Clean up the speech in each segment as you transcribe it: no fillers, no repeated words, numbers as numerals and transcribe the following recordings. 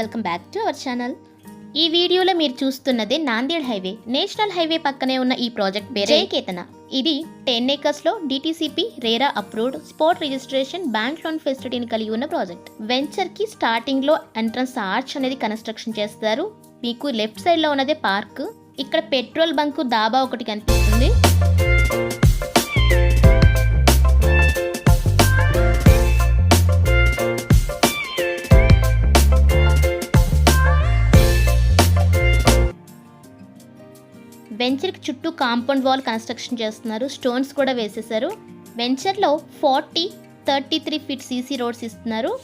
Welcome back to our channel. ఈ వీడియోలో మీరు చూస్తున్నదే నాందేడ్ హైవే. నేషనల్ హైవే పక్కనే ఉన్న ఈ ప్రాజెక్ట్ పేరు జయకేతన. ఇది 10 acres లో DTCP RERA approved spot registration bank loan ఫెసిలిటీని కలిగి ఉన్న ప్రాజెక్ట్. వెంచర్ కి స్టార్టింగ్ లో ఎంట్రన్స్ ఆర్చ్ అనేది కన్స్ట్రక్షన్ చేస్తారు. మీకు లెఫ్ట్ సైడ్ లో ఉన్నదే పార్క్. ఇక్కడ పెట్రోల్ బంక్ దాబా ఒకటి కనిపిస్తుంది. వెంచర్ కి చుట్టూ కాంపౌండ్ వాల్ కన్స్ట్రక్షన్ చేస్తున్నారు. స్టోన్స్ కూడా వేసేసారు. వెంచర్ లో 33 ఫీట్ CC రోడ్స్ ఇస్తున్నారు.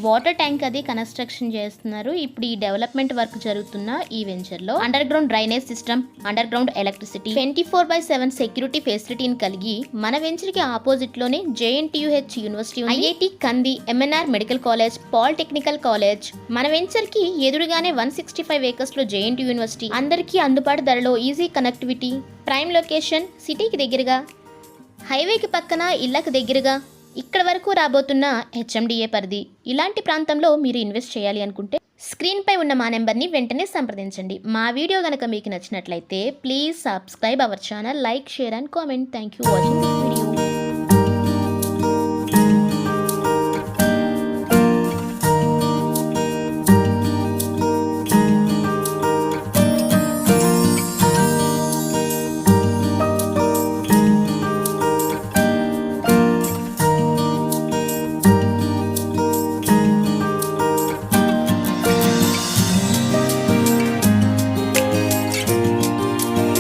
వాటర్ ట్యాంక్ అది కన్స్ట్రక్షన్ చేస్తున్నారు. ఇప్పుడు ఈ డెవలప్మెంట్ వర్క్ జరుగుతున్న ఈ వెంచర్ లో under ground drainage system, under ground electricity, 24/7 security ఫెసిలిటీని కలిగి మన వెంచర్ కి ఆపోజిట్ లోనే JNTUH university, IIT Kandi, MNR medical college, polytechnical college. మన వెంచర్ కి ఎదురుగానే 165 acres లో JNTU యూనివర్సిటీ. అందరికీ అందుబాటు ధరలో ఈజీ కనెక్టివిటీ, ప్రైమ్ లొకేషన్, సిటీకి దగ్గరగా, హైవేకి పక్కన, ఇళ్ళకి దగ్గరగా, ఇక్కడ వరకు రాబోతున్న HMDA పరిధి. ఇలాంటి ప్రాంతంలో మీరు ఇన్వెస్ట్ చేయాలి అనుకుంటే స్క్రీన్ పై ఉన్న మా నెంబర్ని వెంటనే సంప్రదించండి. మా వీడియో కనుక మీకు నచ్చినట్లయితే please subscribe our channel, like, share and comment. Thank you watching this video.